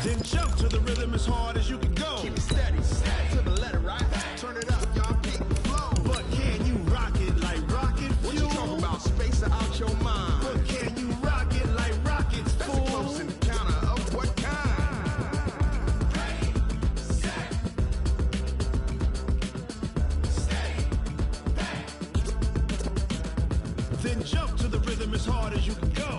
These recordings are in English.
Then jump to the rhythm as hard as you can go. Keep it steady, steady to the letter, right? Turn it up, y'all, keep the flow. But can you rock it like rocket fuel? What you talking about? Space out your mind. But can you rock it like rockets, fool? That's close in the counter of what kind? Ready, set, steady, back. Then jump to the rhythm as hard as you can go.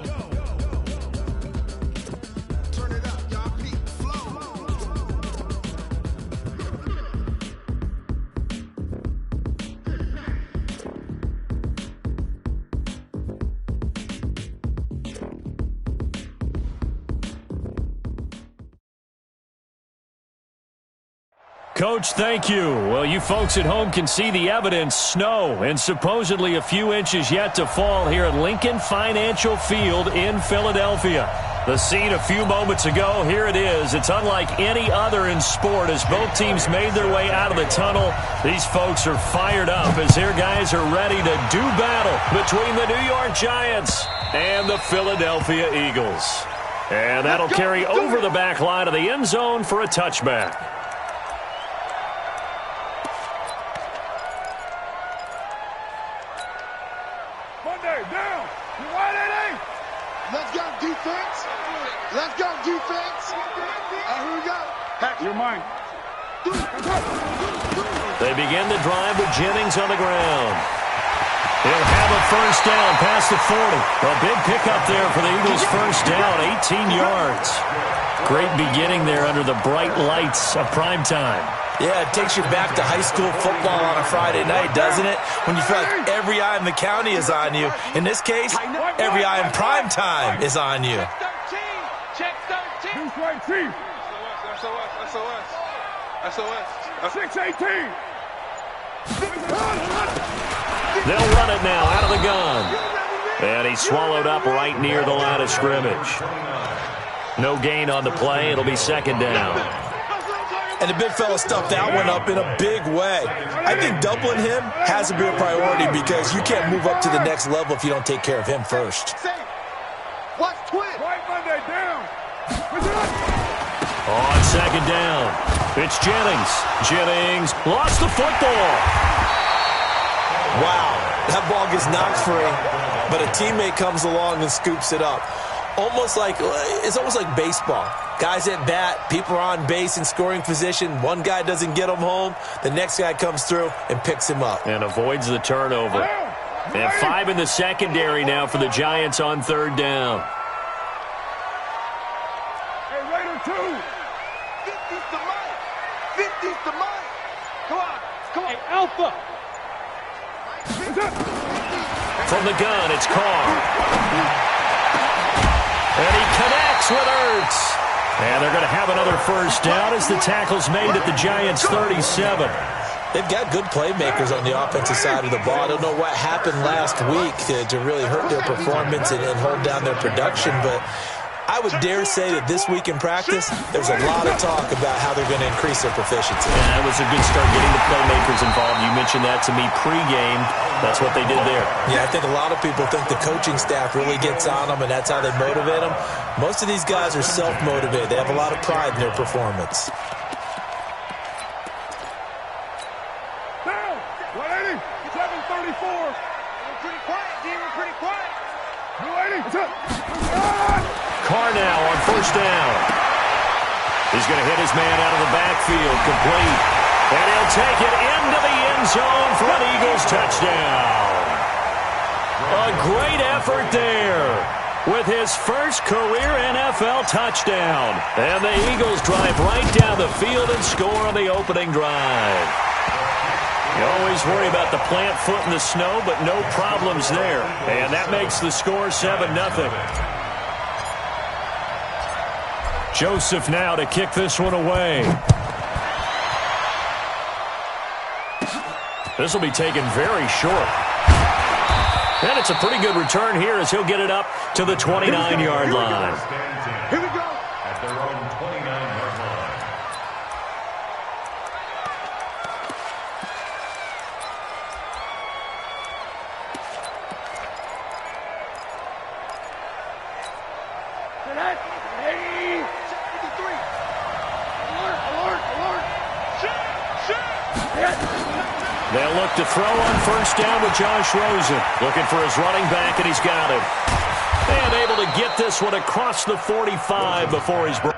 Coach, thank you. Well, you folks at home can see the evidence. Snow and supposedly a few inches yet to fall here at Lincoln Financial Field in Philadelphia. The scene a few moments ago, here it is. It's unlike any other in sport as both teams made their way out of the tunnel. These folks are fired up as their guys are ready to do battle between the New York Giants and the Philadelphia Eagles. And that'll carry over the back line of the end zone for a touchback. Let's go, defense. Let's go, defense. Here we go. Heck, you're mine. They begin the drive with Jennings on the ground. He'll have a first down past the 40. A big pickup there for the Eagles' first down, 18 yards. Great beginning there under the bright lights of primetime. Yeah, it takes you back to high school football on a Friday night, doesn't it? When you feel like every eye in the county is on you. In this case, every eye in prime time is on you. Check 13. Deuce right T. SOS. 618. They'll run it now out of the gun. And he's swallowed up right near the line of scrimmage. No gain on the play. It'll be second down. And the big fella stuffed that one up in a big way. I think doubling him has to be a priority because you can't move up to the next level if you don't take care of him first. Watch twin. Right Monday down. On second down, it's Jennings. Jennings lost the football. Wow, that ball gets knocked free, but a teammate comes along and scoops it up. It's almost like baseball. Guys at bat, people are on base in scoring position. One guy doesn't get him home. The next guy comes through and picks him up. And avoids the turnover. And 5 in the secondary now for the Giants on third down. Hey, Raider 2. 50's the mic. 50's the mic. Come on. Hey, Alpha. From the gun, it's Carr. And he connects with Ertz. And they're going to have another first down as the tackle's made at the Giants' 37. They've got good playmakers on the offensive side of the ball. I don't know what happened last week to really hurt their performance and hold down their production, but I would dare say that this week in practice, there's a lot of talk about how they're going to increase their proficiency. Yeah, that was a good start getting the playmakers involved. You mentioned that to me pregame. That's what they did there. Yeah, I think a lot of people think the coaching staff really gets on them, and that's how they motivate them. Most of these guys are self-motivated. They have a lot of pride in their performance. Down. 180. 734. We're pretty quiet, D. We're pretty quiet. 280. Carr now on first down. He's going to hit his man out of the backfield, complete. And he'll take it into the end zone for an Eagles touchdown. A great effort there with his first career NFL touchdown. And the Eagles drive right down the field and score on the opening drive. You always worry about the plant foot in the snow, but no problems there. And that makes the score 7-0. Joseph now to kick this one away. This will be taken very short. And it's a pretty good return here as he'll get it up to the 29-yard line. Here we go. At their own 29-yard line. They'll look to throw on first down with Josh Rosen. Looking for his running back, and he's got him. And able to get this one across the 45 before he's brought.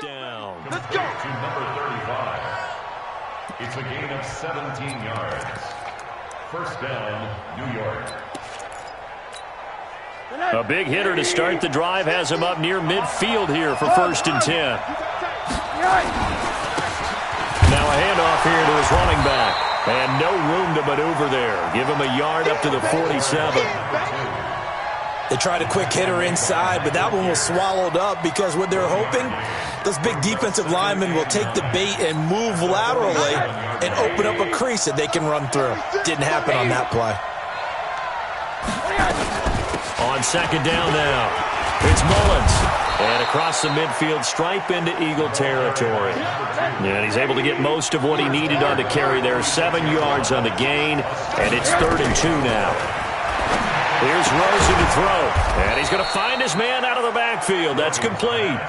Down. Let's go. To number 35. It's a gain of 17 yards. First down, New York. A big hitter to start the drive has him up near midfield here for first and 10. Now a handoff here to his running back. And no room to maneuver there. Give him a yard up to the 47. They tried a quick hitter inside, but that one was swallowed up because what they're hoping, those big defensive linemen will take the bait and move laterally and open up a crease that they can run through. Didn't happen on that play. On second down now, it's Mullins. And across the midfield stripe into Eagle territory. And he's able to get most of what he needed on the carry there. 7 yards on the gain, and it's 3rd and 2 now. Here's Rosen to throw, and he's going to find his man out of the backfield. That's complete.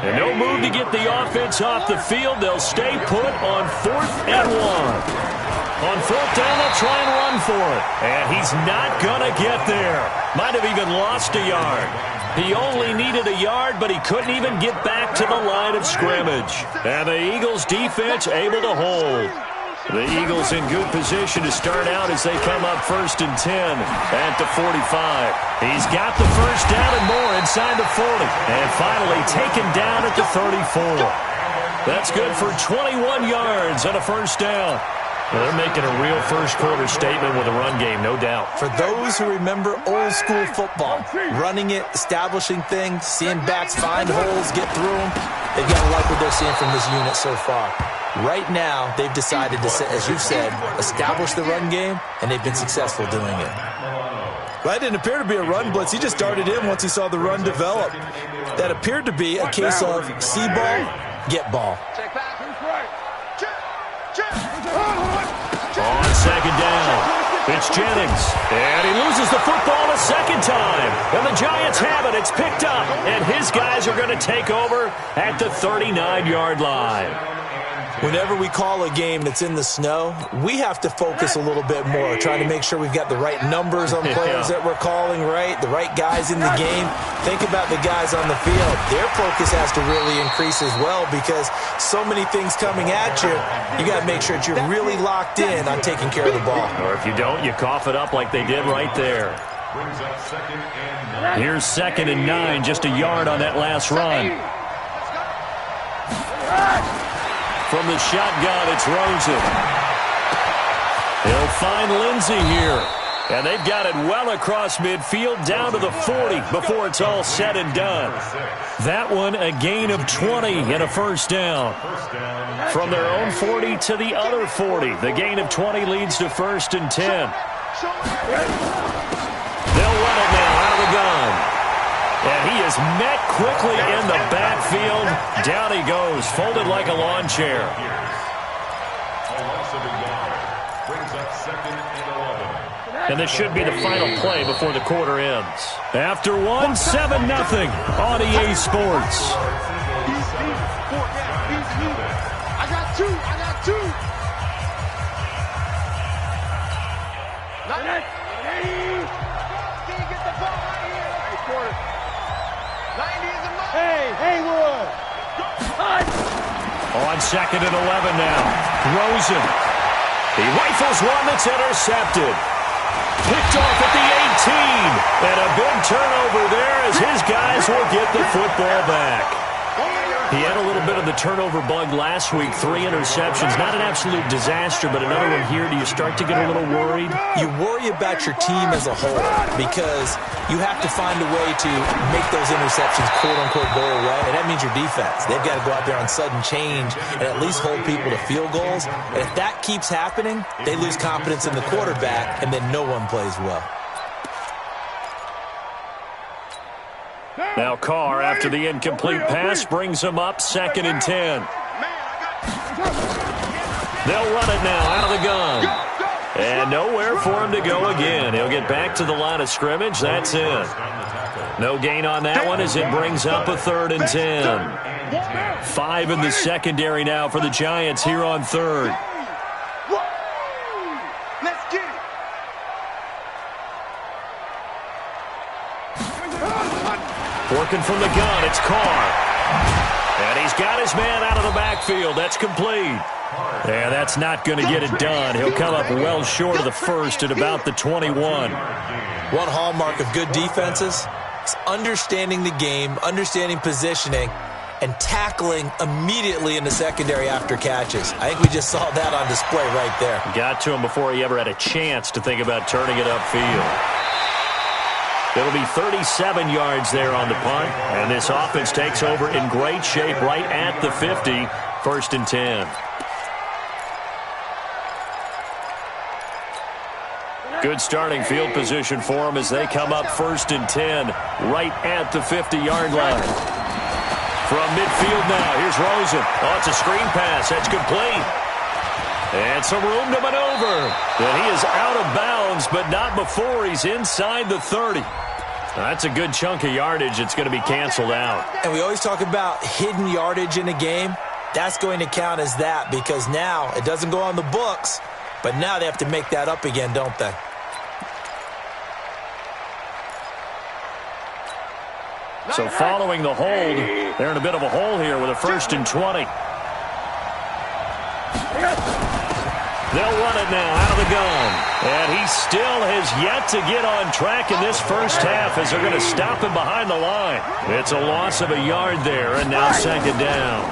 And no move to get the offense off the field. They'll stay put on 4th and 1. On 4th down, they'll try and run for it. And he's not going to get there. Might have even lost a yard. He only needed a yard, but he couldn't even get back to the line of scrimmage. And the Eagles' defense able to hold. The Eagles in good position to start out as they come up 1st and 10 at the 45. He's got the first down and more inside the 40. And finally taken down at the 34. That's good for 21 yards on a first down. Well, they're making a real first-quarter statement with a run game, no doubt. For those who remember old-school football, running it, establishing things, seeing backs find holes, get through them, they've got to like what they're seeing from this unit so far. Right now, they've decided to, as you've said, establish the run game, and they've been successful doing it. Well, that didn't appear to be a run blitz. He just darted in once he saw the run develop. That appeared to be a case of see ball, get ball. On second down, it's Jennings. And he loses the football a second time. And the Giants have it. It's picked up. And his guys are going to take over at the 39-yard line. Whenever we call a game that's in the snow, we have to focus a little bit more, trying to make sure we've got the right numbers on players that we're calling, right? The right guys in the game. Think about the guys on the field. Their focus has to really increase as well because so many things coming at you, you got to make sure that you're really locked in on taking care of the ball. Or if you don't, you cough it up like they did right there. Here's 2nd and 9, just a yard on that last run. From the shotgun, it's Rosen. He'll find Lindsey here. And they've got it well across midfield, down to the 40 before it's all said and done. That one, a gain of 20 and a first down. From their own 40 to the other 40. The gain of 20 leads to 1st and 10. They'll run it now out of the gun. And he is met quickly in the backfield. Down he goes, folded like a lawn chair. And this should be the final play before the quarter ends. After 1, 7-0 on EA Sports. I got two. Haywood. On 2nd and 11 now. Rosen. He rifles one that's intercepted. Picked off at the 18. And a big turnover there as his guys will get the football back. He had a little bit of the turnover bug last week. 3 interceptions. Not an absolute disaster, but another one here. Do you start to get a little worried? You worry about your team as a whole because you have to find a way to make those interceptions, quote-unquote, go away. And that means your defense. They've got to go out there on sudden change and at least hold people to field goals. And if that keeps happening, they lose confidence in the quarterback, and then no one plays well. Now Carr, after the incomplete pass, brings him up 2nd and 10. They'll run it now out of the gun. And nowhere for him to go again. He'll get back to the line of scrimmage. That's it. No gain on that one as it brings up a 3rd and 10. 5 in the secondary now for the Giants here on 3rd. Let's get it. Working from the gun, it's Carr. And he's got his man out of the backfield. That's complete. And that's not going to get it done. He'll come up well short of the first at about the 21. One hallmark of good defenses is understanding the game, understanding positioning, and tackling immediately in the secondary after catches. I think we just saw that on display right there. Got to him before he ever had a chance to think about turning it upfield. It'll be 37 yards there on the punt, and this offense takes over in great shape right at the 50, 1st and 10. Good starting field position for them as they come up 1st and 10 right at the 50-yard line. From midfield now, here's Rosen. Oh, it's a screen pass. That's complete. And some room to maneuver. And he is out of bounds, but not before he's inside the 30. That's a good chunk of yardage. It's going to be canceled out. And we always talk about hidden yardage in a game. That's going to count as that because now it doesn't go on the books, but now they have to make that up again, don't they? So following the hold, they're in a bit of a hole here with a 1st and 20. They'll run it now out of the gun. And he still has yet to get on track in this first half as they're going to stop him behind the line. It's a loss of a yard there, and now 2nd down.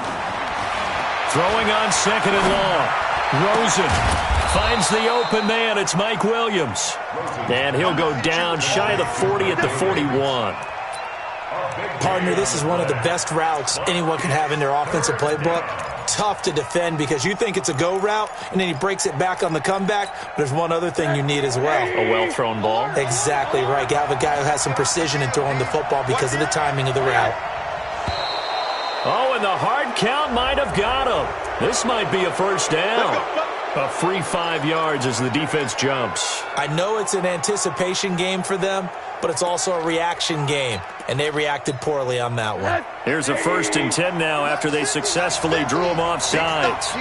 Throwing on 2nd and long. Rosen finds the open man. It's Mike Williams. And he'll go down shy of the 40 at the 41. Partner, this is one of the best routes anyone can have in their offensive playbook. Tough to defend because you think it's a go route, and then he breaks it back on the comeback. But there's one other thing you need as well. A well-thrown ball. Exactly right. You have a guy who has some precision in throwing the football because of the timing of the route. Oh, and the hard count might have got him. This might be a 1st down. A free 5 yards as the defense jumps. I know it's an anticipation game for them, but it's also a reaction game, and they reacted poorly on that one. Here's a 1st and 10 now after they successfully drew him off sides.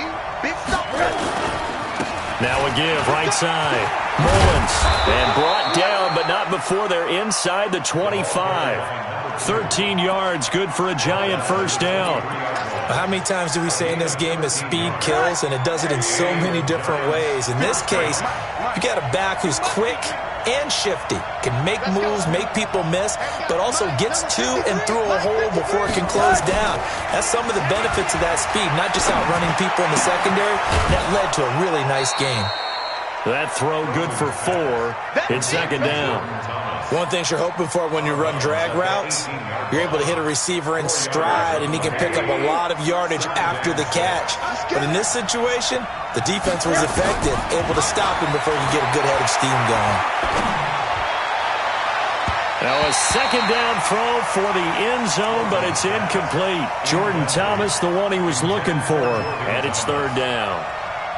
Now a give right side. Mullins, and brought down, but not before they're inside the 25. 13 yards, good for a Giant 1st down. How many times do we say in this game that speed kills, and it does it in so many different ways? In this case, you got a back who's quick and shifty, can make moves, make people miss, but also gets to and through a hole before it can close down. That's some of the benefits of that speed, not just outrunning people in the secondary. That led to a really nice game. That throw good for 4. It's 2nd down. One thing you're hoping for when you run drag routes, you're able to hit a receiver in stride, and he can pick up a lot of yardage after the catch. But in this situation, the defense was effective, able to stop him before he could get a good head of steam going. Now a 2nd down throw for the end zone, but it's incomplete. Jordan Thomas, the one he was looking for, and it's 3rd down.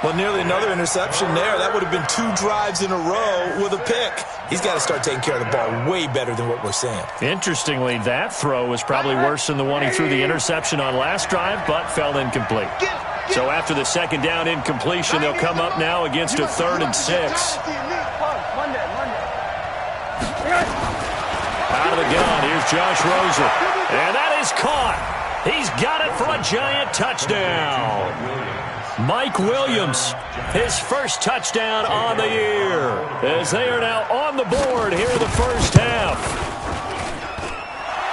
Well, nearly another interception there. That would have been 2 drives in a row with a pick. He's got to start taking care of the ball way better than what we're seeing. Interestingly, that throw was probably worse than the one he threw the interception on last drive, but fell incomplete. So after the 2nd down incompletion, they'll come up now against a 3rd and 6. Out of the gun, here's Josh Rosen. And that is caught. He's got it for a Giant touchdown. Mike Williams, his first touchdown on the year, as they are now on the board here in the first half.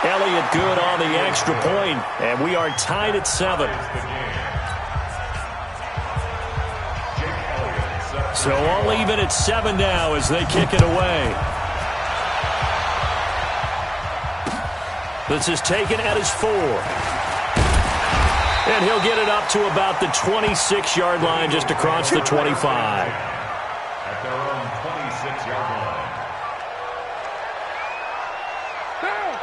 Elliott good on the extra point, and we are tied at 7. So all even at 7 now as they kick it away. This is taken at his 4. And he'll get it up to about the 26-yard line, just across the 25. At their own 26-yard line.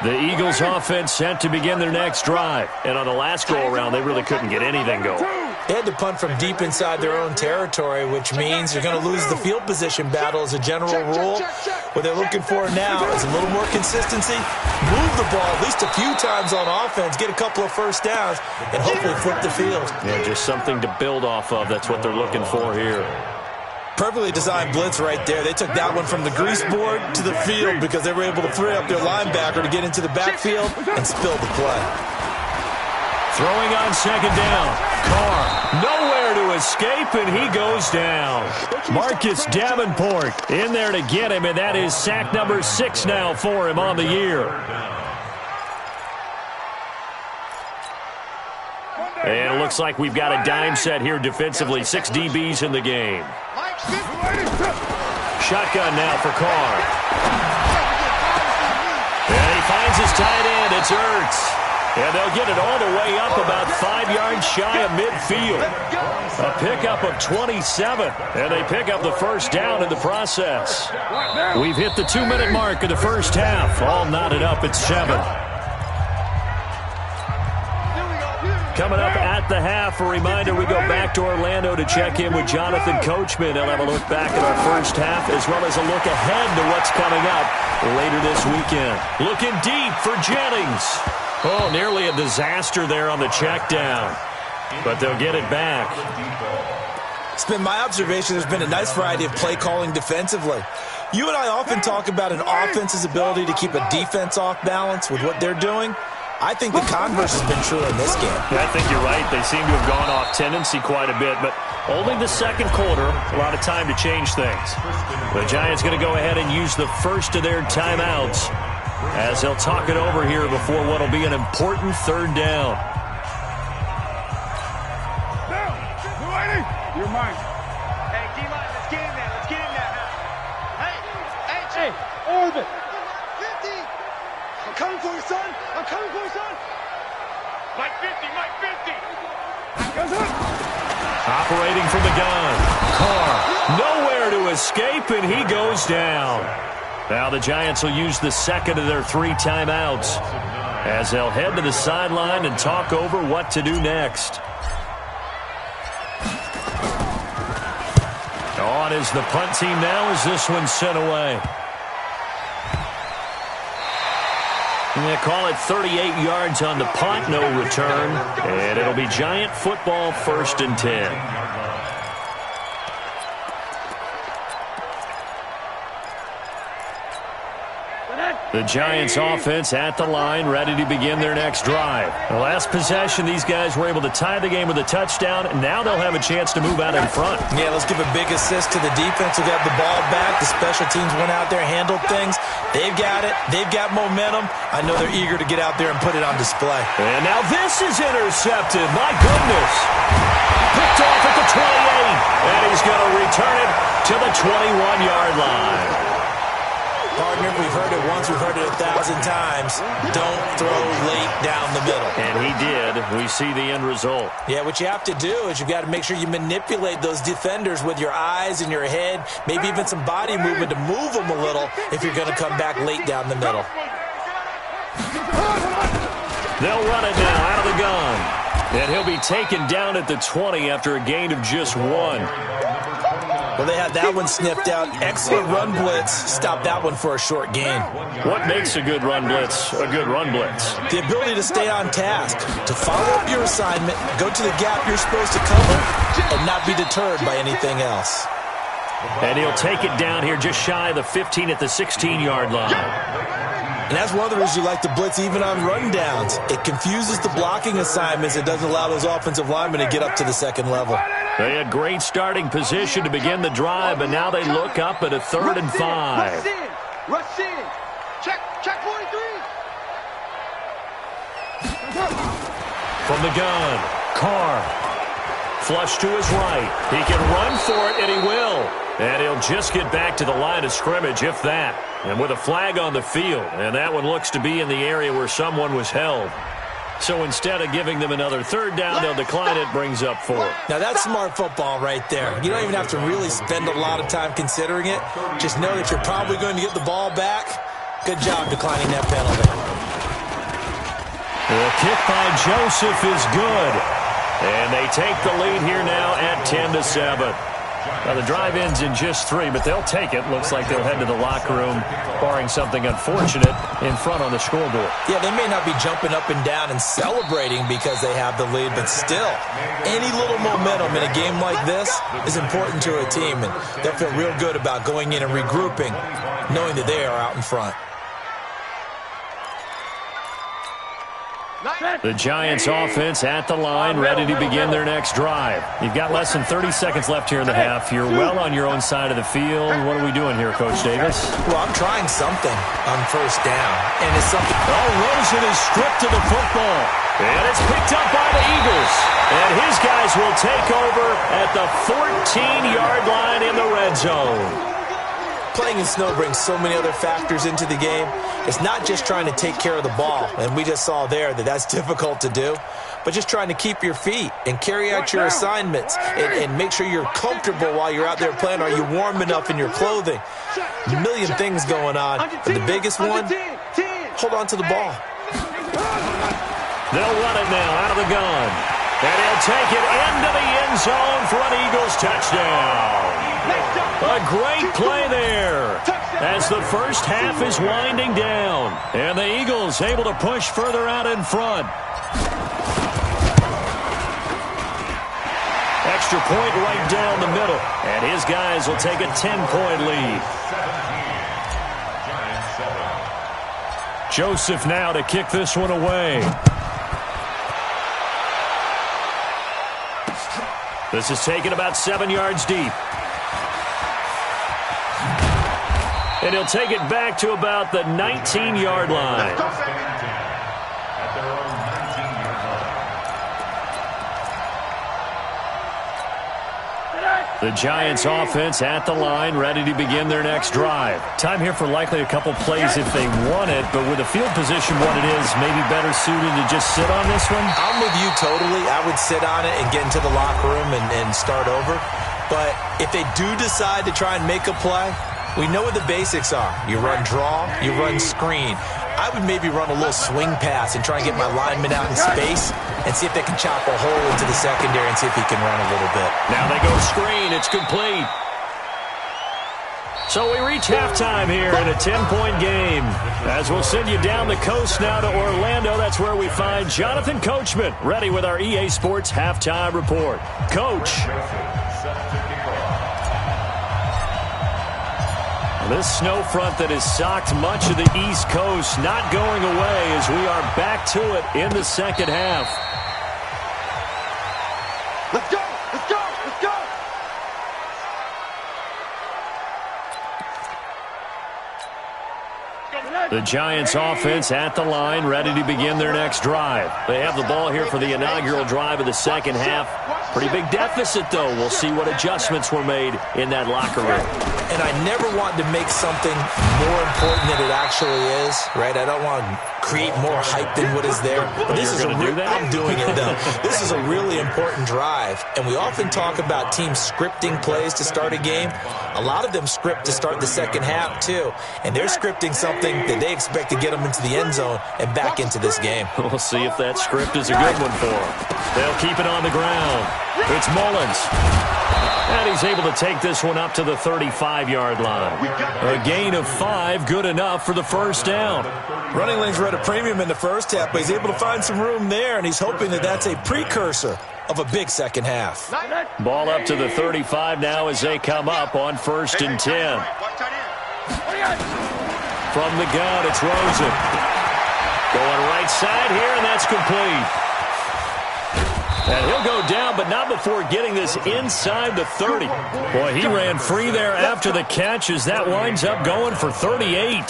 The Eagles offense set to begin their next drive. And on the last go-around, they really couldn't get anything going. They had to punt from deep inside their own territory, which means you're going to lose the field position battle as a general rule. What they're looking for now is a little more consistency, move the ball at least a few times on offense, get a couple of first downs, and hopefully flip the field. Yeah, just something to build off of. That's what they're looking for here. Perfectly designed blitz right there. They took that one from the grease board to the field because they were able to free up their linebacker to get into the backfield and spill the play. Throwing on second down. Carr nowhere to escape, and he goes down. Marcus Davenport in there to get him, and that is sack number 6 now for him on the year. And it looks like we've got a dime set here defensively. 6 DBs in the game. Shotgun now for Carr. And he finds his tight end. It's Ertz. And they'll get it all the way up about 5 yards shy of midfield. A pickup of 27. And they pick up the first down in the process. We've hit the 2-minute mark of the first half. All knotted up at 7. Coming up at the half, a reminder, we go back to Orlando to check in with Jonathan Coachman. He'll have a look back at our first half as well as a look ahead to what's coming up later this weekend. Looking deep for Jennings. Oh, nearly a disaster there on the check down, but they'll get it back. It's been my observation there's been a nice variety of play calling defensively. You and I often talk about an offense's ability to keep a defense off balance with what they're doing. I think the converse has been true in this game. Yeah, I think you're right. They seem to have gone off tendency quite a bit, but only the second quarter, a lot of time to change things. The Giants going to go ahead and use the first of their timeouts as they'll talk it over here before what will be an important third down. You're mine. Hey, D-line, let's get in there. Let's get in there. Hey, Orbit. 50. I'm coming for you, son. I'm coming for you, son. Mike 50, Mike 50. Goes up. Operating from the gun. Carr nowhere to escape, and he goes down. Now the Giants will use the second of their 3 timeouts as they'll head to the sideline and talk over what to do next. On is the punt team now as this one's sent away. They call it 38 yards on the punt, no return. And it'll be Giant football, 1st and 10. The Giants offense at the line, ready to begin their next drive. The last possession, these guys were able to tie the game with a touchdown, and now they'll have a chance to move out in front. Yeah, let's give a big assist to the defense who got the ball back. The special teams went out there, handled things. They've got it. They've got momentum. I know they're eager to get out there and put it on display. And now this is intercepted. My goodness. Picked off at the 28, and he's going to return it to the 21-yard line. Partner, we've heard it once, we've heard it 1,000 times. Don't throw late down the middle. And he did. We see the end result. Yeah, what you have to do is you've got to make sure you manipulate those defenders with your eyes and your head, maybe even some body movement to move them a little if you're going to come back late down the middle. They'll run it now out of the gun. And he'll be taken down at the 20 after a gain of just 1. Well, they had that one sniffed out. Excellent run blitz. Stopped that one for a short gain. What makes a good run blitz a good run blitz? The ability to stay on task, to follow up your assignment, go to the gap you're supposed to cover, and not be deterred by anything else. And he'll take it down here just shy of the 15 at the 16-yard line. And that's one of the reasons you like to blitz even on rundowns. It confuses the blocking assignments. It doesn't allow those offensive linemen to get up to the second level. They had great starting position to begin the drive, but now they look up at a 3rd and 5. Rush in. Rush in. Check 43. From the gun, Carr. Flush to his right. He can run for it, and he will. And he'll just get back to the line of scrimmage, if that. And with a flag on the field, and that one looks to be in the area where someone was held. So instead of giving them another 3rd down, they'll decline it, brings up 4. Now that's smart football right there. You don't even have to really spend a lot of time considering it. Just know that you're probably going to get the ball back. Good job declining that penalty. The kick by Joseph is good. And they take the lead here now at 10-7. Now, the drive ends in just 3, but they'll take it. Looks like they'll head to the locker room, barring something unfortunate, in front on the scoreboard. Yeah, they may not be jumping up and down and celebrating because they have the lead, but still, any little momentum in a game like this is important to a team, and they'll feel real good about going in and regrouping, knowing that they are out in front. The Giants offense at the line, ready to begin their next drive. You've got less than 30 seconds left here in the half. You're well on your own side of the field. What are we doing here, Coach Davis? Well, I'm trying something on first down, and it's something. Oh, Rosen is stripped to the football, and it's picked up by the Eagles. And his guys will take over at the 14-yard line in the red zone. Playing in snow brings so many other factors into the game. It's not just trying to take care of the ball, and we just saw there that that's difficult to do, but just trying to keep your feet and carry out your assignments and make sure you're comfortable while you're out there playing. Are you warm enough in your clothing? A million things going on, but the biggest one, hold on to the ball. They'll run it now out of the gun, and he'll take it into the end zone for an Eagles touchdown. A great play there as the first half is winding down. And the Eagles able to push further out in front. Extra point right down the middle. And his guys will take a 10-point lead. Joseph now to kick this one away. This is taken about 7 yards deep. And he'll take it back to about the 19-yard line. The Giants offense at the line, ready to begin their next drive. Time here for likely a couple plays if they want it, but with the field position what it is, maybe better suited to just sit on this one? I'm with you totally. I would sit on it and get into the locker room and start over. But if they do decide to try and make a play, we know what the basics are. You run draw, you run screen. I would maybe run a little swing pass and try and get my lineman out in space and see if they can chop a hole into the secondary and see if he can run a little bit. Now they go screen. It's complete. So we reach halftime here in a 10-point game. As we'll send you down the coast now to Orlando, that's where we find Jonathan Coachman, ready with our EA Sports Halftime Report. Coach. This snow front that has socked much of the East Coast not going away as we are back to it in the second half. Let's go! Let's go! Let's go! The Giants offense at the line, ready to begin their next drive. They have the ball here for the inaugural drive of the second half. Pretty big deficit, though. We'll see what adjustments were made in that locker room. And I never want to make something more important than it actually is, right? I don't want to create more hype than what is there. But this is I'm doing it, though. This is a really important drive. And we often talk about teams scripting plays to start a game. A lot of them script to start the second half, too. And they're scripting something that they expect to get them into the end zone and back into this game. We'll see if that script is a good one for them. They'll keep it on the ground. It's Mullins. And he's able to take this one up to the 35-yard line. A gain of 5, good enough for the first down. Running lanes were at a premium in the first half, but he's able to find some room there, and he's hoping that that's a precursor of a big second half. Ball up to the 35 now as they come up on 1st and 10. From the gun, it's Rosen. Going right side here, and that's complete. And he'll go down, but not before getting this inside the 30. Boy, he ran free there after the catch as that winds up going for 38.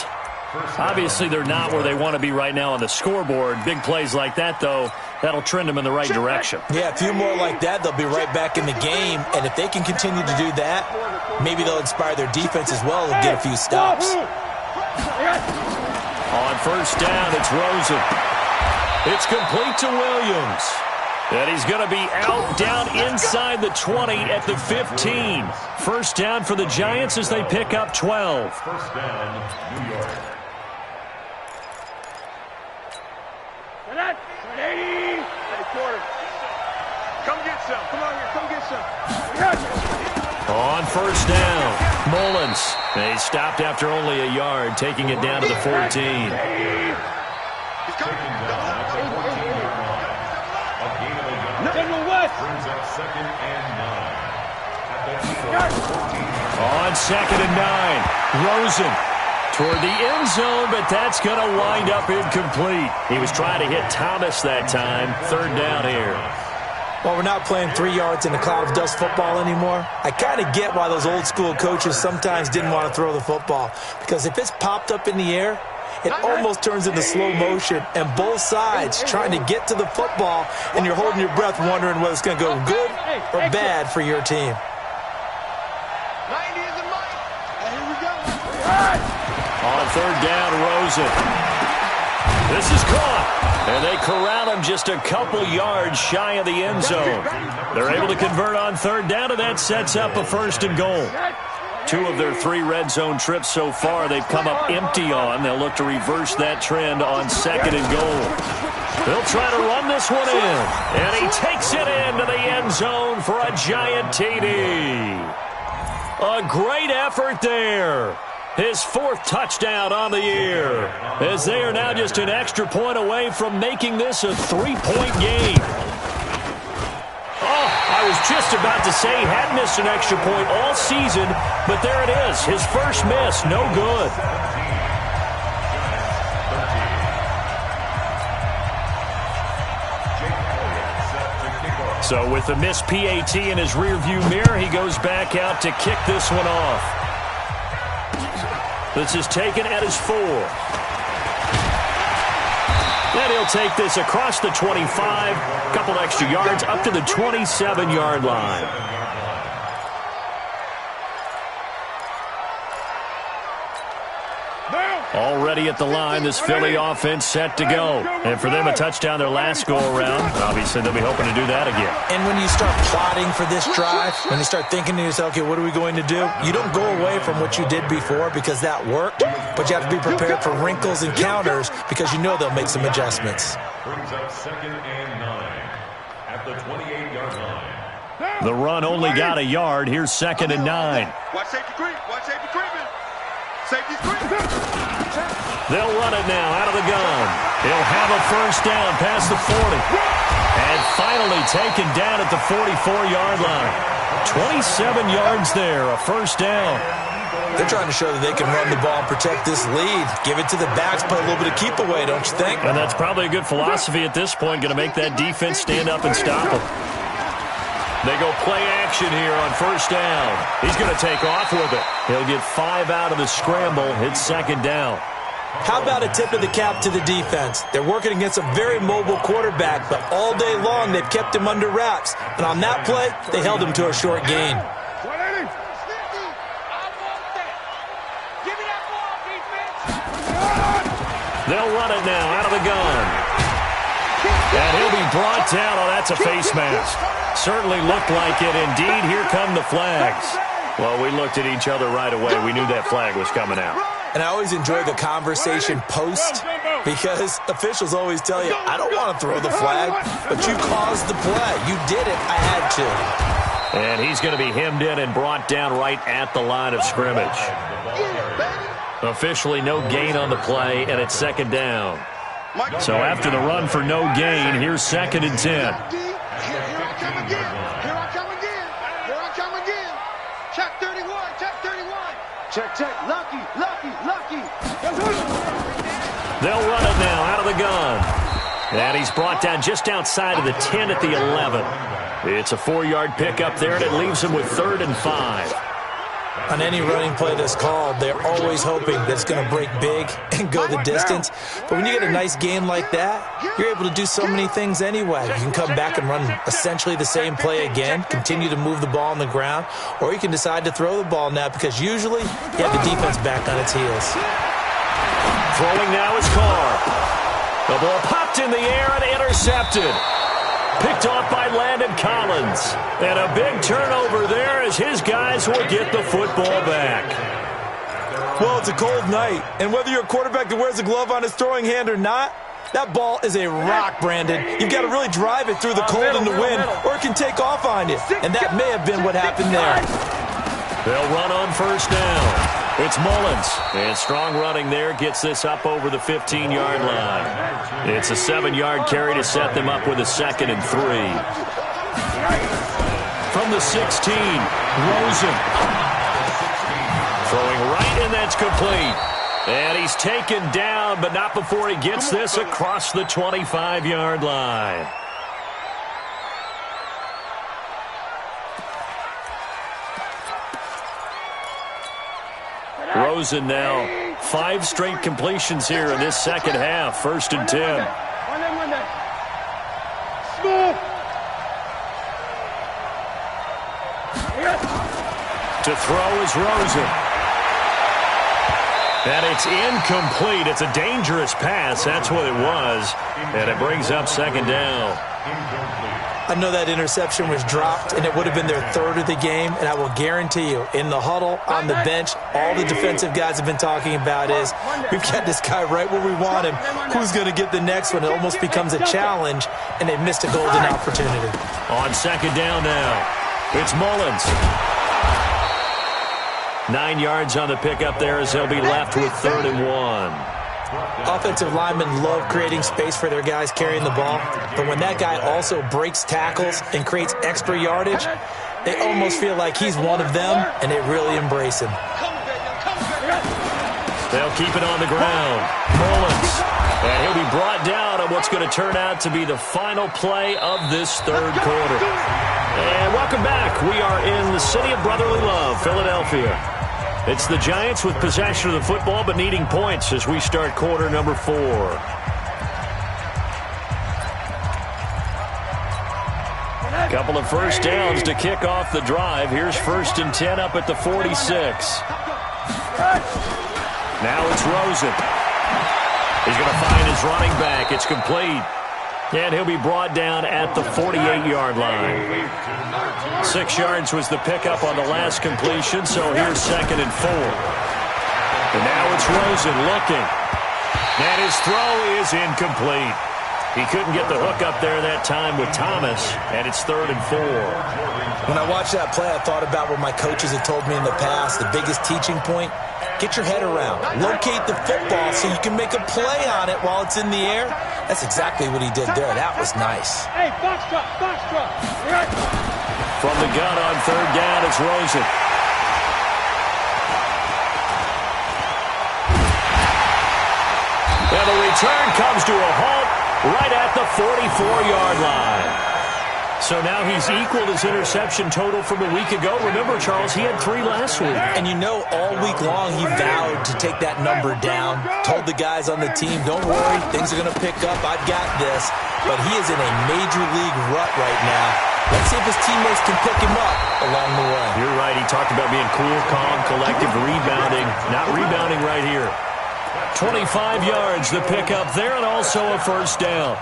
Obviously, they're not where they want to be right now on the scoreboard. Big plays like that, though, that'll trend them in the right direction. Yeah, a few more like that, they'll be right back in the game. And if they can continue to do that, maybe they'll inspire their defense as well and get a few stops. On 1st down, it's Rosen. It's complete to Williams. And he's going to be out down inside the 20 at the 15. 1st down for the Giants as they pick up 12. First down, New York. some. Come on here. Come get some. On first down, Mullins. He stopped after only a yard, taking it down to the 14. Taken down at the 14-yard line. A gain of a yard. Brings up 2nd and 9. At the 14. On 2nd and 9, Rosen toward the end zone, but that's going to wind up incomplete. He was trying to hit Thomas that time. 3rd down here. Well, we're not playing 3 yards in a cloud of dust football anymore. I kind of get why those old school coaches sometimes didn't want to throw the football, because if it's popped up in the air, it almost turns into slow motion, and both sides trying to get to the football, and you're holding your breath wondering whether it's going to go good or bad for your team. 90 is the mic. And here we go. On 3rd down, Rosen. This is caught. And they corral him just a couple yards shy of the end zone. They're able to convert on 3rd down, and that sets up a 1st and goal. 2 of their 3 red zone trips so far they've come up empty on. They'll look to reverse that trend on 2nd and goal. They'll try to run this one in. And he takes it into the end zone for a giant TD. A great effort there. His 4th touchdown on the year, as they are now just an extra point away from making this a 3-point game. Oh, I was just about to say he had missed an extra point all season, but there it is. His first miss, no good. So with the missed PAT in his rearview mirror, he goes back out to kick this one off. This is taken at his 4. And he'll take this across the 25, couple extra yards up to the 27-yard line. Already at the line, this Philly offense set to go. And for them, a touchdown their last go-around. Obviously, they'll be hoping to do that again. And when you start plotting for this drive, when you start thinking to yourself, okay, what are we going to do? You don't go away from what you did before because that worked, but you have to be prepared for wrinkles and counters because you know they'll make some adjustments. Brings up 2nd and 9 at the 28-yard line. The run only got a yard. Here's 2nd and 9. Watch safety creep. Watch safety creeping. Safety's creeping. They'll run it now out of the gun. He'll have a 1st down past the 40. And finally taken down at the 44-yard line. 27 yards there, a 1st down. They're trying to show that they can run the ball and protect this lead. Give it to the backs, play a little bit of keep away, don't you think? And that's probably a good philosophy at this point, going to make that defense stand up and stop them. They go play action here on 1st down. He's going to take off with it. He'll get 5 out of the scramble. It's 2nd down. How about a tip of the cap to the defense? They're working against a very mobile quarterback, but all day long they've kept him under wraps. And on that play, they held him to a short gain. They'll run it now out of the gun. And he'll be brought down. Oh, that's a face mask. Certainly looked like it. Indeed, here come the flags. Well, we looked at each other right away. We knew that flag was coming out. And I always enjoy the conversation post because officials always tell you, I don't want to throw the flag, but you caused the play. You did it. I had to. And he's going to be hemmed in and brought down right at the line of scrimmage. Officially no gain on the play, and it's 2nd down. So after the run for no gain, here's 2nd and 10. Here I come again. Here I come again. Here I come again. Check 31. Check 31. Check, check. Lucky, lucky, lucky. They'll run it now out of the gun. And he's brought down just outside of the 10 at the 11. It's a 4-yard pickup there, and it leaves him with 3rd and 5. On any running play that's called, they're always hoping that it's going to break big and go the distance. But when you get a nice game like that, you're able to do so many things anyway. You can come back and run essentially the same play again, continue to move the ball on the ground, or you can decide to throw the ball now because usually you have the defense back on its heels. Throwing now is Carr. The ball popped in the air and intercepted. Picked off by Landon Collins. And a big turnover there as his guys will get the football back. Well, it's a cold night, and whether you're a quarterback that wears a glove on his throwing hand or not, That ball is a rock, Brandon. You've got to really drive it through the cold and the wind, or it can take off on you. And that may have been what happened there. They'll run on first down. It's Mullins. And strong running there gets this up over the 15-yard line. It's a 7-yard carry to set them up with a 2nd and 3. From the 16, Rosen. Throwing right, and that's complete. And he's taken down, but not before he gets this across the 25-yard line. Rosen now 5 straight completions here in this second half. 1st and 10. To throw is Rosen. And it's incomplete. It's a dangerous pass. That's what it was. And it brings up 2nd down. I know that interception was dropped, and it would have been their 3rd of the game, and I will guarantee you, in the huddle, on the bench, all the defensive guys have been talking about is, we've got this guy right where we want him. Who's going to get the next one? It almost becomes a challenge, and they've missed a golden opportunity. On 2nd down now, it's Mullins. 9 yards on the pickup there as they'll be left with 3rd and 1. Offensive linemen love creating space for their guys carrying the ball, but when that guy also breaks tackles and creates extra yardage, they almost feel like he's one of them, and they really embrace him. They'll keep it on the ground. Mullins. And he'll be brought down on what's going to turn out to be the final play of this 3rd quarter. And welcome back. We are in the city of brotherly love, Philadelphia. It's the Giants with possession of the football but needing points as we start quarter number 4. Couple of first downs to kick off the drive. Here's 1st and 10 up at the 46. Now it's Rosen. He's going to find his running back. It's complete. And he'll be brought down at the 48-yard line. 6 yards was the pickup on the last completion, so here's 2nd and 4. And now it's Rosen looking. And his throw is incomplete. He couldn't get the hook up there that time with Thomas, and it's 3rd and 4. When I watched that play, I thought about what my coaches had told me in the past. The biggest teaching point, get your head around. Locate the football so you can make a play on it while it's in the air. That's exactly what he did there. That was nice. Hey, box drop, box drop. From the gun on 3rd down, it's Rosen. And the return comes to a halt right at the 44-yard line. So now he's equaled his interception total from a week ago. Remember, Charles, he had 3 last week. And you know, all week long he vowed to take that number down. Told the guys on the team, don't worry, things are going to pick up. I've got this. But he is in a major league rut right now. Let's see if his teammates can pick him up along the way. You're right. He talked about being cool, calm, collective, rebounding. Not rebounding right here. 25 yards, the pickup there, and also a 1st down.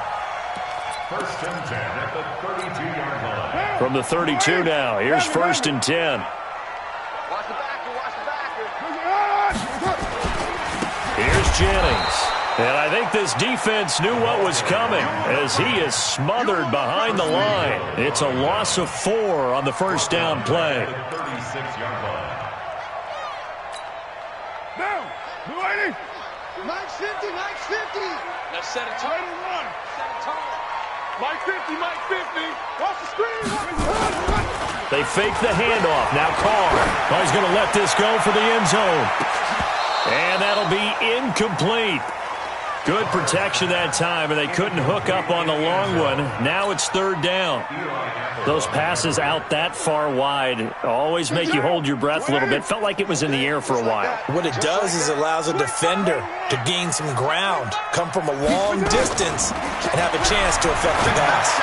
1st and 10 at the 32-yard line. From the 32 now, here's 1st and 10. Watch the backer, watch the backer. Here's Jennings. And I think this defense knew what was coming as he is smothered behind the line. It's a loss of 4 on the 1st down play. 36-yard line. Down. Blue 80. Mike's 50, Mike's 50. Let's set it tight and run. Set it tall. Mike 50, Mike 50. Watch the screen. They fake the handoff. Now Carr. Oh, he's going to let this go for the end zone. And that'll be incomplete. Good protection that time, and they couldn't hook up on the long one. Now it's 3rd down. Those passes out that far wide always make you hold your breath a little bit. Felt like it was in the air for a while. What it does is it allows a defender to gain some ground, come from a long distance, and have a chance to affect the pass.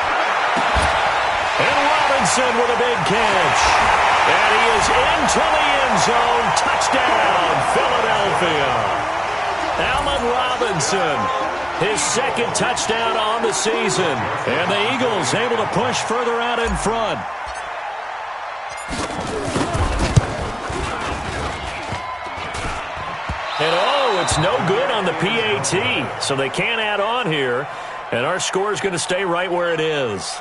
And Robinson with a big catch. And he is into the end zone. Touchdown, Philadelphia. Allen Robinson, his 2nd touchdown on the season. And the Eagles able to push further out in front. And it's no good on the PAT, so they can't add on here, and our score is going to stay right where it is.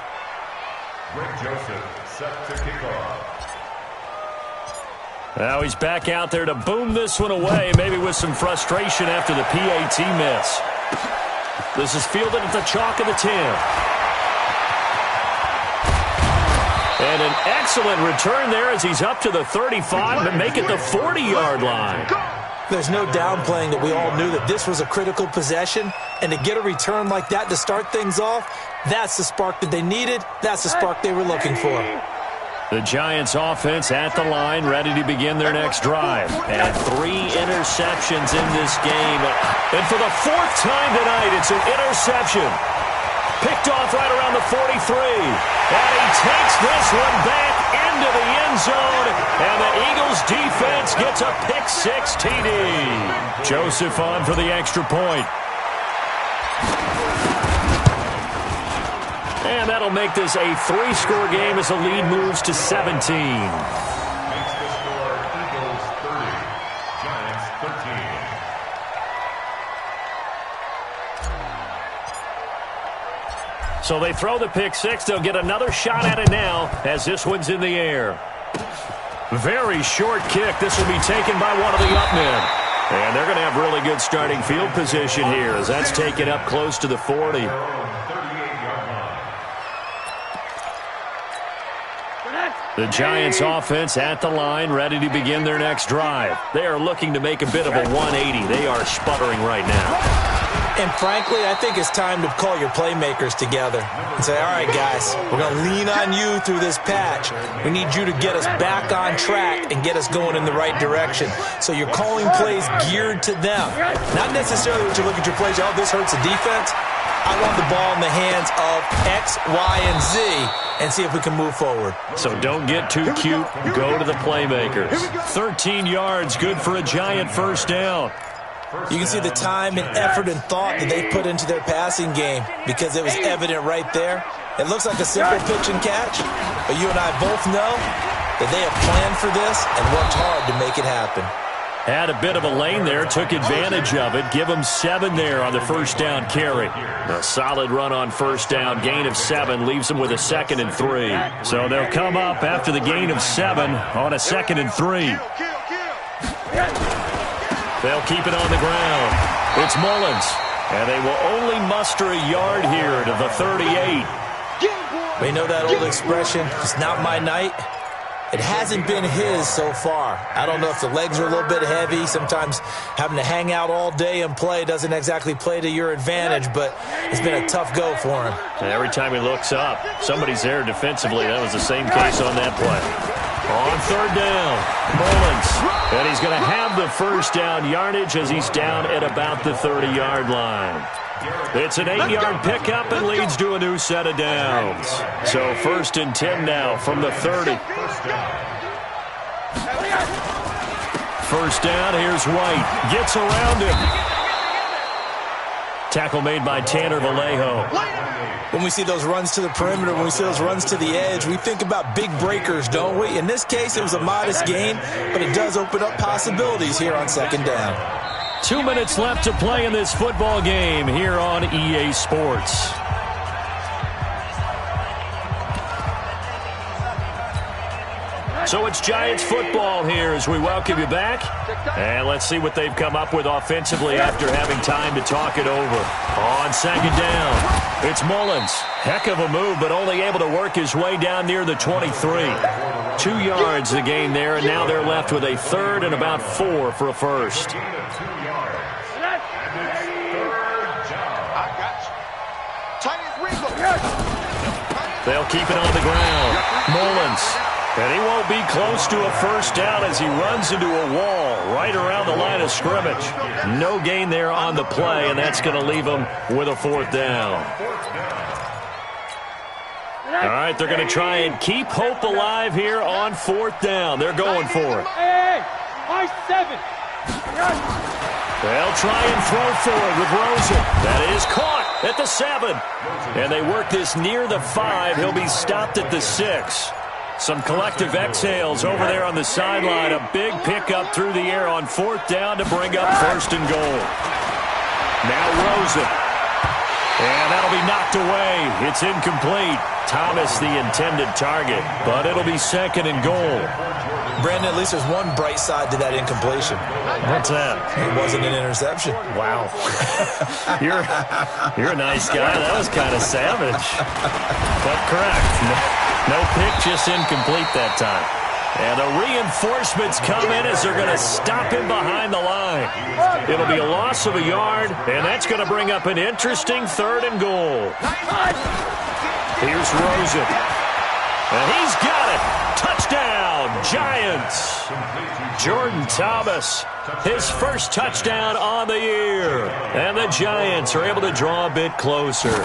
Greg Joseph set to kick off. Now he's back out there to boom this one away, maybe with some frustration after the PAT miss. This is fielded at the chalk of the 10. And an excellent return there as he's up to the 35 and make it the 40-yard line. There's no downplaying that we all knew that this was a critical possession, and to get a return like that to start things off, that's the spark that they needed. That's the spark they were looking for. The Giants offense at the line, ready to begin their next drive. And 3 interceptions in this game. And for the 4th time tonight, it's an interception. Picked off right around the 43. And he takes this one back into the end zone. And the Eagles defense gets a pick-6 TD. Joseph on for the extra point. And that'll make this a 3-score game as the lead moves to 17. Makes the score Eagles 30, Giants 13. So they throw the pick-6. They'll get another shot at it now as this one's in the air. Very short kick. This will be taken by one of the up men. And they're going to have really good starting field position here as that's taken up close to the 40. The Giants offense at the line, ready to begin their next drive. They are looking to make a bit of a 180. They are sputtering right now. And frankly, I think it's time to call your playmakers together and say, all right, guys, we're going to lean on you through this patch. We need you to get us back on track and get us going in the right direction. So you're calling plays geared to them. Not necessarily what you look at your plays, oh, this hurts the defense. I want the ball in the hands of X, Y, and Z and see if we can move forward. So don't get too cute. Go to the playmakers. 13 yards, good for a Giant first down. You can see the time and effort and thought that they put into their passing game because it was evident right there. It looks like a simple pitch and catch, but you and I both know that they have planned for this and worked hard to make it happen. Had a bit of a lane there, took advantage of it. Give them 7 there on the first down carry. A solid run on first down, gain of 7, leaves them with a 2nd and 3. So they'll come up after the gain of 7 on a 2nd and 3. They'll keep it on the ground. It's Mullins, and they will only muster a yard here to the 38. We know that old expression, it's not my night. It hasn't been his so far. I don't know if the legs are a little bit heavy. Sometimes having to hang out all day and play doesn't exactly play to your advantage, but it's been a tough go for him. And every time he looks up, somebody's there defensively. That was the same case on that play. On third down, Mullins. And he's going to have the first down yardage as he's down at about the 30-yard line. It's an 8-yard pickup and leads to a new set of downs. So 1st and 10 now from the 30. First down, here's White. Gets around him. Tackle made by Tanner Vallejo. When we see those runs to the perimeter, when we see those runs to the edge, we think about big breakers, don't we? In this case, it was a modest gain, but it does open up possibilities here on 2nd down. 2 minutes left to play in this football game here on EA Sports. So it's Giants football here as we welcome you back. And let's see what they've come up with offensively after having time to talk it over. On 2nd down, it's Mullins. Heck of a move, but only able to work his way down near the 23. 2 yards the gain there, and now they're left with a 3rd and about 4 for a first. They'll keep it on the ground. Mullins. And he won't be close to a first down as he runs into a wall right around the line of scrimmage. No gain there on the play, and that's going to leave him with a 4th down. All right, they're going to try and keep hope alive here on 4th down. They're going for it. They'll try and throw for it with Rosen. That is caught at the 7. And they work this near the 5. He'll be stopped at the 6. Some collective exhales over there on the sideline. A big pickup through the air on 4th down to bring up 1st and goal. Now Rosen. And that'll be knocked away. It's incomplete. Thomas the intended target, but it'll be 2nd and goal. Brandon, at least there's one bright side to that incompletion. What's that? It wasn't an interception. Wow. You're a nice guy. That was kind of savage. But correct. No pick, just incomplete that time. And the reinforcements come in as they're going to stop him behind the line. It'll be a loss of a yard, and that's going to bring up an interesting 3rd and goal. Here's Rosen. And he's got it. Touchdown, Giants. Jordan Thomas, his first touchdown on the year. And the Giants are able to draw a bit closer.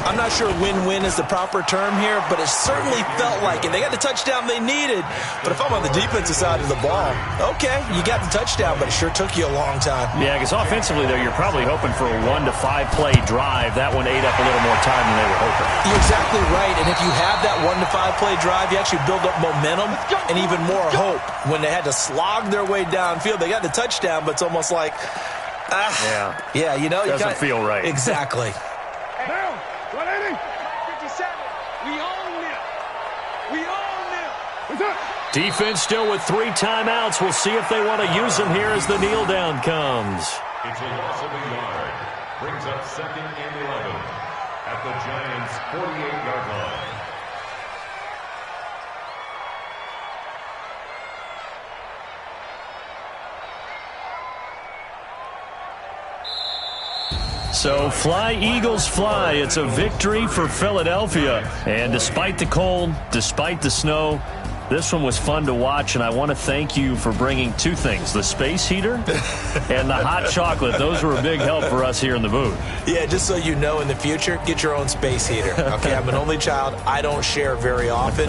I'm not sure win-win is the proper term here, but it certainly felt like it. They got the touchdown they needed, but if I'm on the defensive side of the ball, okay, you got the touchdown, but it sure took you a long time. Yeah, because offensively, though, you're probably hoping for a 1 to 5 play drive. That one ate up a little more time than they were hoping. You're exactly right, and if you have that 1 to 5 play drive, you actually build up momentum and even more hope. When they had to slog their way downfield, they got the touchdown, but it's almost like, yeah, you know, doesn't feel right. Exactly. Now, 180. 57. We own them. We own them. What's up? Defense still with 3 timeouts. We'll see if they want to use them here as the kneel down comes. It's a loss of a yard. Brings up 2nd and 11 at the Giants' 48-yard line. So fly, Eagles, fly. It's a victory for Philadelphia. And despite the cold, despite the snow, this one was fun to watch, and I want to thank you for bringing 2 things, the space heater and the hot chocolate. Those were a big help for us here in the booth. Yeah, just so you know, in the future, get your own space heater. Okay, I'm an only child. I don't share very often.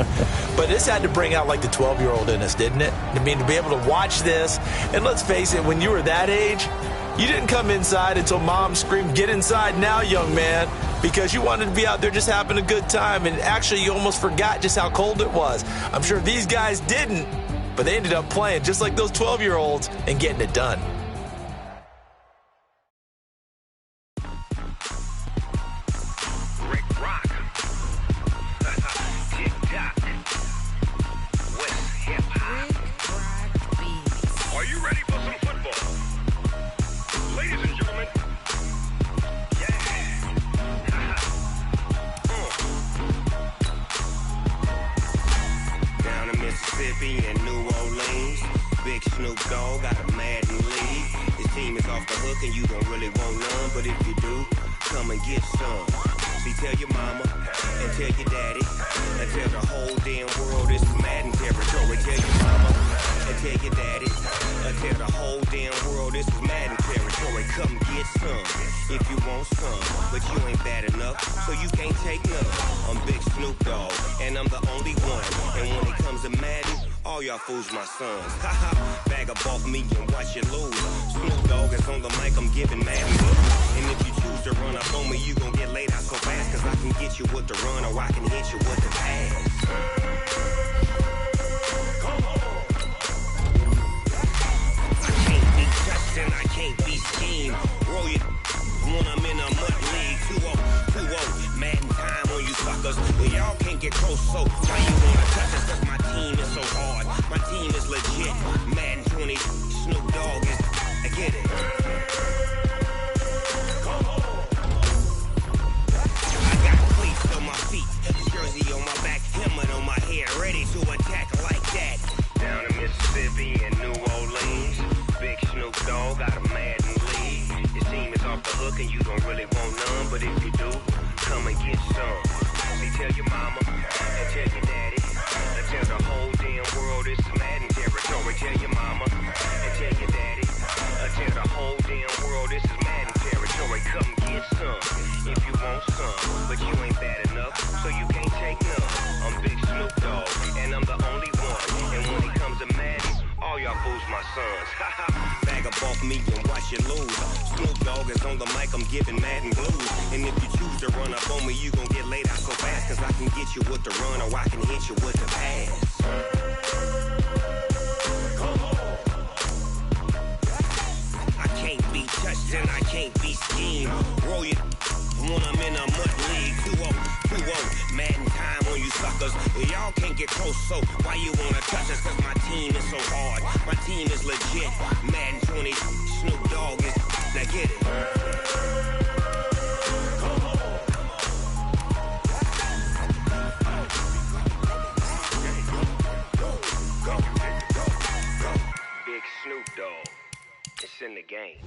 But this had to bring out, like, the 12-year-old in us, didn't it? I mean, to be able to watch this, and let's face it, when you were that age, you didn't come inside until Mom screamed, "Get inside now, young man," because you wanted to be out there just having a good time, and actually you almost forgot just how cold it was. I'm sure these guys didn't, but they ended up playing just like those 12-year-olds and getting it done. And New Orleans, Big Snoop Dogg got a Madden league. His team is off the hook and you don't really want none, but if you do, come and get some. See, tell your mama and tell your daddy and tell the whole damn world this is Madden territory. Tell your mama and tell your daddy and tell the whole damn world this is Madden territory. Come get some if you want some, but you ain't bad enough, so you can't take none. I'm Big Snoop Dogg and I'm the only one, and when it comes to Madden, all y'all fools my sons. Haha, bag up off me and watch you lose. Snoop Dogg is on the mic, I'm giving Madden moves. And if you choose to run up on me, you gon' get laid out so fast, cause I can get you with the run or I can hit you with the pass. Come on. I can't be touched and I can't be schemed. Roll you when I'm in a mud league. 2-0, Madden time on you suckers. Y'all can't get close, so why you wanna touch us? Cause my team is so hard. My team is legit. Madden 20, Snoop Dogg is, I get it. Come on. I got cleats on my feet, jersey on my back, helmet on my head, ready to attack like that. Down in Mississippi and New Orleans, Big Snoop Dogg got a Madden league. Your team is off the hook and you don't really want none, but if you do, come and get some. See, tell your mama and tell your daddy and tell the whole damn world this is Madden territory. Tell your mama and tell your daddy and tell the whole damn world this is Madden territory. Come get some if you want some, but you ain't bad enough, so you can't take none. I'm Big Snoop Dogg and I'm the only one, and when it comes to Madden, all y'all fools my sons. Bag of up off me and watch you lose. Snoop Dogg is on the mic, I'm giving Madden blues. And if you choose to run up on me, you gon' get laid out so fast. Cause I can get you with the run or I can hit you with the pass. I can't be touched and I can't be schemed. Roll you when I'm in a mud league. 2-0, Madden time on you suckers. Y'all can't get close, so why you wanna touch us? Cause my team is so hard, my team is legit. Madden 20, Snoop Dogg is, now get it. Big Snoop Dogg, it's in the game.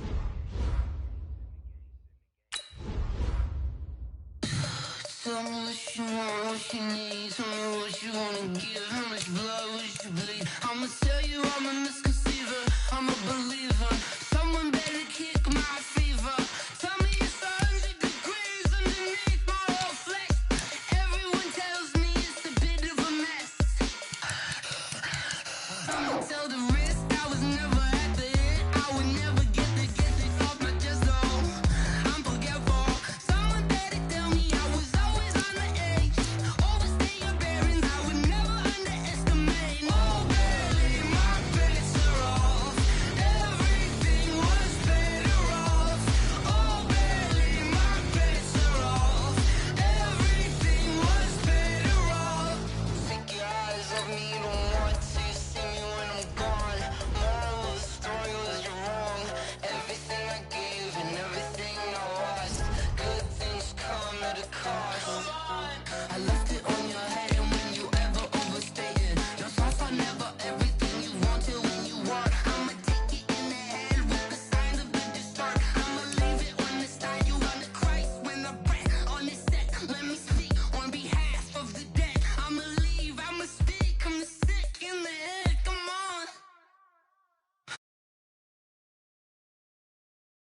Tell me what you want, what you need. Tell me what you wanna give. How much blood would you bleed? I'ma tell you I'm a misconceiver. I'm a believer.